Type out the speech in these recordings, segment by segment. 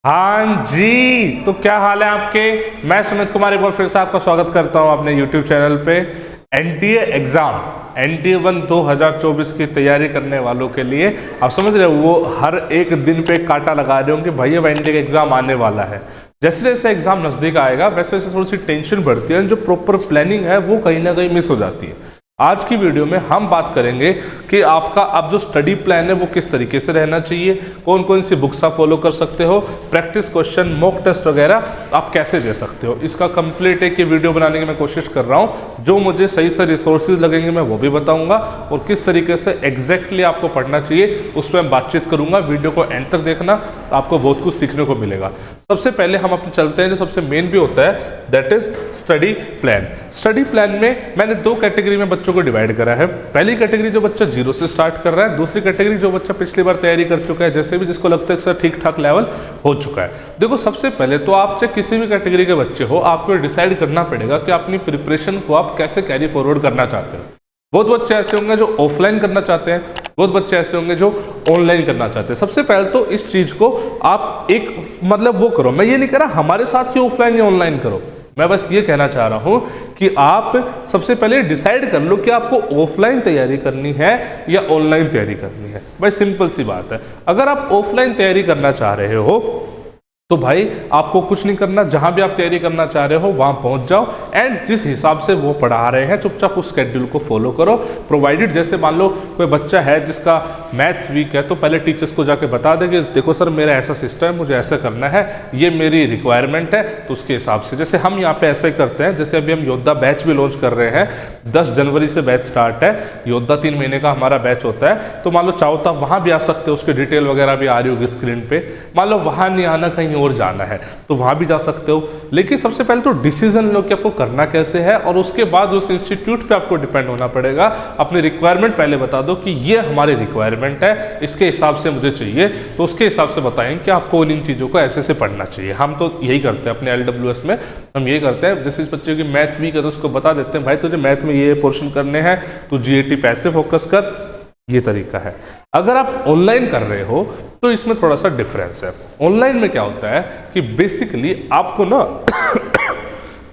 हाँ जी, तो क्या हाल है आपके। मैं सुमित कुमार एक बार फिर से आपका स्वागत करता हूं अपने YouTube चैनल पे। एनटीए एग्ज़ाम एनटीए 1 2024 की तैयारी करने वालों के लिए आप समझ रहे हो, वो हर एक दिन पे कांटा लगा रहे हो कि भाई अब एनटीए का एग्ज़ाम आने वाला है। जैसे जैसे एग्ज़ाम नज़दीक आएगा वैसे वैसे थोड़ी सी टेंशन बढ़ती है, जो प्रॉपर प्लानिंग है वो कहीं ना कहीं मिस हो जाती है। आज की वीडियो में हम बात करेंगे कि आपका अब जो स्टडी प्लान है वो किस तरीके से रहना चाहिए, कौन कौन सी बुक्स आप फॉलो कर सकते हो, प्रैक्टिस क्वेश्चन, मॉक टेस्ट वगैरह आप कैसे दे सकते हो। इसका कंप्लीट एक वीडियो बनाने की मैं कोशिश कर रहा हूँ। जो मुझे सही से रिसोर्सेज लगेंगे मैं वो भी बताऊँगा और किस तरीके से एग्जैक्टली आपको पढ़ना चाहिए उस पर मैं बातचीत करूँगा। वीडियो को एंड तक देखना, आपको बहुत कुछ सीखने को मिलेगा। सबसे पहले हम अपने चलते हैं जो सबसे मेन भी होता है, that is study plan. Study plan में मैंने दो कैटेगरी में बच्चों को डिवाइड करा है। पहली कैटेगरी जो बच्चा जीरो से स्टार्ट कर रहा है, दूसरी कैटेगरी जो बच्चा पिछली बार तैयारी कर चुका है, जैसे भी जिसको लगता है सर ठीक ठाक लेवल हो चुका है। देखो, सबसे पहले तो आप चाहे किसी भी कैटेगरी के बच्चे हो, आपको डिसाइड करना पड़ेगा कि अपनी प्रिपरेशन को आप कैसे कैरी फॉरवर्ड करना चाहते हो। बहुत बच्चे ऐसे होंगे जो ऑफलाइन करना चाहते हैं, बहुत बच्चे ऐसे होंगे जो ऑनलाइन करना चाहते हैं। सबसे पहले तो इस चीज को आप एक मतलब वो करो। मैं ये नहीं कह रहा हमारे साथ ही ऑफलाइन या ऑनलाइन करो, मैं बस ये कहना चाह रहा हूं कि आप सबसे पहले डिसाइड कर लो कि आपको ऑफलाइन तैयारी करनी है या ऑनलाइन तैयारी करनी है। भाई सिंपल सी बात है। अगर आप ऑफलाइन तैयारी करना चाह रहे हो तो भाई आपको कुछ नहीं करना, जहां भी आप तैयारी करना चाह रहे हो वहां पहुंच जाओ एंड जिस हिसाब से वो पढ़ा रहे हैं चुपचाप उस शेड्यूल को फॉलो करो। प्रोवाइडेड जैसे मान लो कोई बच्चा है जिसका मैथ्स वीक है, तो पहले टीचर्स को जाके बता दे कि देखो सर मेरा ऐसा सिस्टम है, मुझे ऐसा करना है, ये मेरी रिक्वायरमेंट है। तो उसके हिसाब से जैसे हम यहाँ पे ऐसे ही करते हैं, जैसे अभी हम योद्धा बैच भी लॉन्च कर रहे हैं। 10 जनवरी से बैच स्टार्ट है, योद्धा 3 महीने का हमारा बैच होता है। तो मान लो चाहो तो वहाँ भी आ सकते हो, उसकी डिटेल वगैरह भी आ रही होगी स्क्रीन पे। मान लो वहाँ नहीं आना, कहीं और जाना है तो वहां भी जा सकते हो। लेकिन सबसे पहले तो डिसीजन लो कि आपको करना कैसे है, और उसके बाद उस इंस्टीट्यूट पे आपको डिपेंड होना पड़ेगा। अपनी रिक्वायरमेंट पहले बता दो कि ये हमारी रिक्वायरमेंट है, इसके हिसाब से मुझे चाहिए, तो उसके हिसाब से बताएं कि आपको इन चीज़ों को ऐसे से पढ़ना चाहिए। हम तो यही करते हैं अपने LWS में, हम यही करते हैं। जैसे इस बच्चे की मैथ वीक है तो उसको बता देते हैं भाई तुझे मैथ में ये पोर्शन करने हैं, तो GAT पे ऐसे फोकस कर, ये तरीका है। अगर आप ऑनलाइन कर रहे हो तो इसमें थोड़ा सा डिफरेंस है। ऑनलाइन में क्या होता है कि बेसिकली आपको ना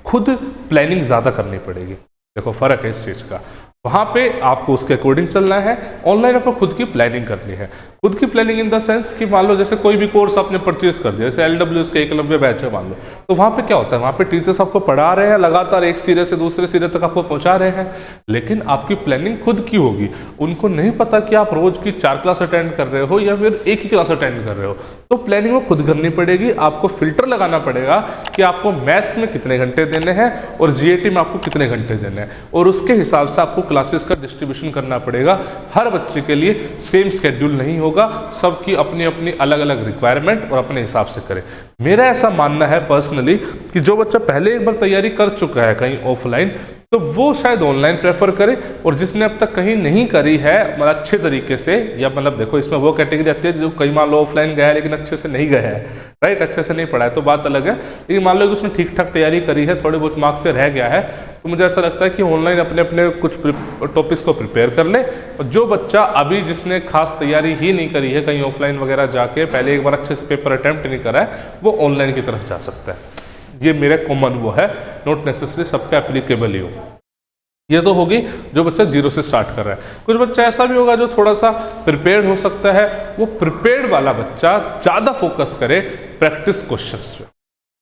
खुद प्लानिंग ज़्यादा करनी पड़ेगी। देखो फर्क है इस चीज़ का, वहाँ पे आपको उसके अकॉर्डिंग चलना है, ऑनलाइन आपको खुद की प्लानिंग करनी है। खुद की प्लानिंग इन द सेंस कि मान लो जैसे कोई भी कोर्स आपने परचेज कर दिया, जैसे LWS के एकलव्य बैच है मान लो, तो वहाँ पे क्या होता है, वहाँ पे टीचर्स आपको पढ़ा रहे हैं लगातार, एक सिरे से दूसरे सिरे तक आपको पहुँचा रहे हैं, लेकिन आपकी प्लानिंग खुद की होगी। उनको नहीं पता कि आप रोज की 4 क्लास अटेंड कर रहे हो या फिर एक ही क्लास अटेंड कर रहे हो, तो प्लानिंग वो खुद करनी पड़ेगी। आपको फिल्टर लगाना पड़ेगा कि आपको मैथ्स में कितने घंटे देने हैं और GAT में आपको कितने घंटे देने हैं, और उसके हिसाब से आपको क्लासेस का डिस्ट्रीब्यूशन करना पड़ेगा। हर बच्चे के लिए सेम स्केड्यूल नहीं होगा, सबकी अपनी अपनी अलग अलग रिक्वायरमेंट और अपने हिसाब से करें। मेरा ऐसा मानना है पर्सनली कि जो बच्चा पहले एक बार तैयारी कर चुका है कहीं ऑफलाइन, तो वो शायद ऑनलाइन प्रेफर करे, और जिसने अब तक कहीं नहीं करी है मतलब अच्छे तरीके से, या मतलब देखो इसमें वो कैटेगरी आती है जो कहीं मान लो ऑफलाइन गया है लेकिन अच्छे से नहीं गया है, राइट, अच्छे से नहीं पढ़ा है तो बात अलग है। लेकिन मान लो कि उसने ठीक ठाक तैयारी करी है, थोड़े बहुत मार्क्स से रह गया है, तो मुझे ऐसा लगता है कि ऑनलाइन अपने अपने कुछ टॉपिक्स को प्रिपेयर कर ले। और जो बच्चा अभी जिसने खास तैयारी ही नहीं करी है, कहीं ऑफलाइन वगैरह जाके पहले एक बार अच्छे से पेपर अटैम्प्ट नहीं करा है, वो ऑनलाइन की तरफ जा सकता है। ये मेरा कॉमन वो है, नॉट नेसेसरी सब पे एप्लीकेबल ही हो। ये तो होगी जो बच्चा जीरो से स्टार्ट कर रहा है। कुछ बच्चा ऐसा भी होगा जो थोड़ा सा प्रिपेयर्ड हो सकता है, वो प्रिपेयर्ड वाला बच्चा ज़्यादा फोकस करे प्रैक्टिस क्वेश्चंस पे।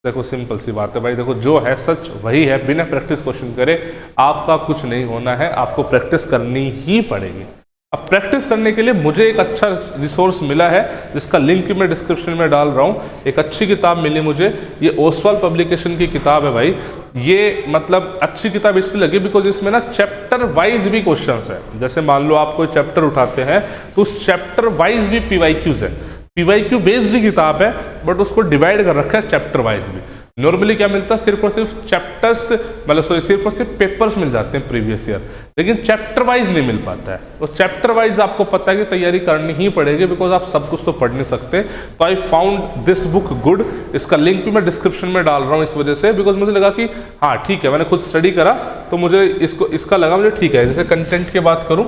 देखो सिंपल सी बात है भाई, देखो जो है सच वही है, बिना प्रैक्टिस क्वेश्चन करे आपका कुछ नहीं होना है, आपको प्रैक्टिस करनी ही पड़ेगी। अब प्रैक्टिस करने के लिए मुझे एक अच्छा रिसोर्स मिला है जिसका लिंक मैं डिस्क्रिप्शन में डाल रहा हूँ। एक अच्छी किताब मिली मुझे, ये ओसवाल पब्लिकेशन की किताब है भाई। ये मतलब अच्छी किताब इसलिए लगी बिकॉज इसमें ना चैप्टर वाइज भी क्वेश्चंस है। जैसे मान लो आप कोई चैप्टर उठाते हैं तो उस चैप्टर वाइज भी PYQs है, PYQ बेस्ड किताब है, बट उसको डिवाइड कर रखा है चैप्टर वाइज भी। नॉर्मली क्या मिलता है, सिर्फ और सिर्फ चैप्टर्स मतलब सिर्फ और सिर्फ पेपर्स मिल जाते हैं प्रीवियस ईयर, लेकिन चैप्टर वाइज नहीं मिल पाता है। तो चैप्टर वाइज आपको पता है कि तैयारी करनी ही पड़ेगी बिकॉज आप सब कुछ तो पढ़ नहीं सकते। तो I found this book good, इसका लिंक भी मैं डिस्क्रिप्शन में डाल रहा हूँ इस वजह से, बिकॉज मुझे लगा कि हाँ ठीक है, मैंने खुद स्टडी करा तो मुझे इसका लगा मुझे ठीक है। जैसे कंटेंट की बात करूँ,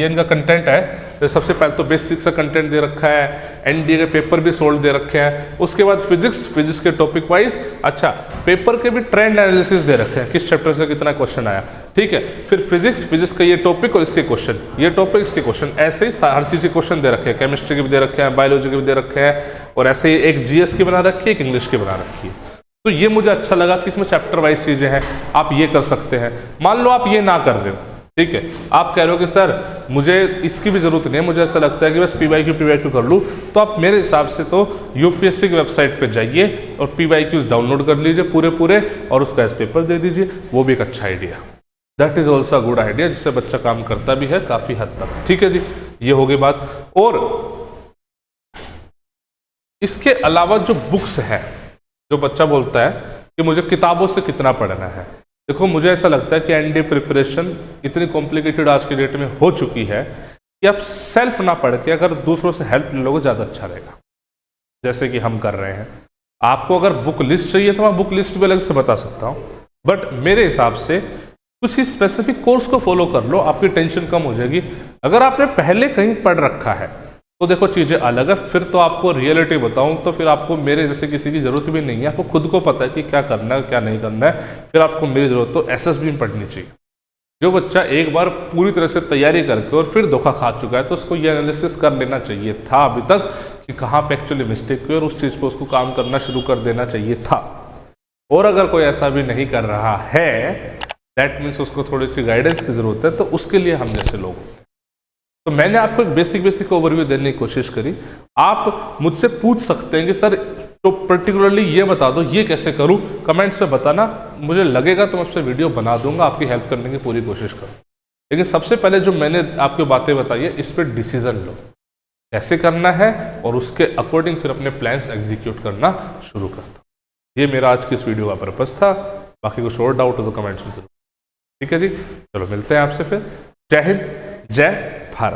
ये इनका कंटेंट है। तो सबसे पहले तो बेसिक सा कंटेंट दे रखा है, एनडीए के पेपर भी सोल्ड दे रखे हैं। उसके बाद फिजिक्स के टॉपिक वाइज, अच्छा पेपर के भी ट्रेंड एनालिसिस दे रखे हैं, किस चैप्टर से कितना क्वेश्चन आया, ठीक है। फिर फिजिक्स का ये टॉपिक और इसके क्वेश्चन, ये टॉपिक इसके क्वेश्चन, ऐसे ही हर चीज़ के क्वेश्चन दे रखे हैं, केमिस्ट्री के भी दे रखे हैं, बायोलॉजी के भी दे रखे हैं, और ऐसे ही एक जीएस की बना रखी है, एक इंग्लिश की बना रखी है। तो ये मुझे अच्छा लगा कि इसमें चैप्टर वाइज चीज़ें हैं, आप ये कर सकते हैं। मान लो आप ये ना कर रहे हो, ठीक है, आप कह रहे हो कि सर मुझे इसकी भी ज़रूरत नहीं है, मुझे ऐसा लगता है कि बस पीवाईक्यू कर लूँ, तो आप मेरे हिसाब से तो यूपीएससी की वेबसाइट पे जाइए और पीवाईक्यूज डाउनलोड कर लीजिए पूरे और उसका एज पेपर दे दीजिए, वो भी एक अच्छा idea, that is also a good idea, जिससे बच्चा काम करता भी है काफ़ी हद तक, ठीक है जी। ये हो गई बात। और इसके अलावा जो बुक्स हैं, जो बच्चा बोलता है कि मुझे किताबों से कितना पढ़ना है, देखो मुझे ऐसा लगता है कि एनडीए प्रिपरेशन इतनी कॉम्प्लिकेटेड आज के डेट में हो चुकी है कि आप सेल्फ ना पढ़ के अगर दूसरों से हेल्प ले लोगे ज़्यादा अच्छा रहेगा, जैसे कि हम कर रहे हैं। आपको अगर बुक लिस्ट चाहिए तो मैं बुक लिस्ट भी अलग से बता सकता हूँ, बट मेरे हिसाब से कुछ ही स्पेसिफिक कोर्स को फॉलो कर लो, आपकी टेंशन कम हो जाएगी। अगर आपने पहले कहीं पढ़ रखा है तो देखो चीज़ें अलग है, फिर तो आपको रियलिटी बताऊं तो फिर आपको मेरे जैसे किसी की ज़रूरत भी नहीं है, आपको खुद को पता है कि क्या करना है क्या नहीं करना है, फिर आपको मेरी ज़रूरत तो एसएसबी में पढ़नी चाहिए। जो बच्चा एक बार पूरी तरह से तैयारी करके और फिर धोखा खा चुका है तो उसको ये एनालिसिस कर लेना चाहिए था अभी तक कि कहाँ पे एक्चुअली मिस्टेक हुई और उस चीज़ पर उसको काम करना शुरू कर देना चाहिए था। और अगर कोई ऐसा भी नहीं कर रहा है, दैट मीन्स उसको थोड़ी सी गाइडेंस की ज़रूरत है, तो उसके लिए हम जैसे लोग होते हैं। तो मैंने आपको एक बेसिक ओवरव्यू देने की कोशिश करी। आप मुझसे पूछ सकते हैं कि सर तो पर्टिकुलरली ये बता दो, ये कैसे करूं, कमेंट्स में बताना, मुझे लगेगा तो मैं उस पर वीडियो बना दूंगा, आपकी हेल्प करने की पूरी कोशिश करूँ। लेकिन सबसे पहले जो मैंने आपको बातें बताई है, इस पर डिसीजन लो कैसे करना है और उसके अकॉर्डिंग फिर अपने प्लान्स एग्जीक्यूट करना शुरू कर दो। ये मेरा आज की इस वीडियो का पर्पस था। बाकी कुछ और डाउट हो तो कमेंट्स में जरूर। ठीक है जी, चलो मिलते हैं आपसे फिर। जय हिंद, जय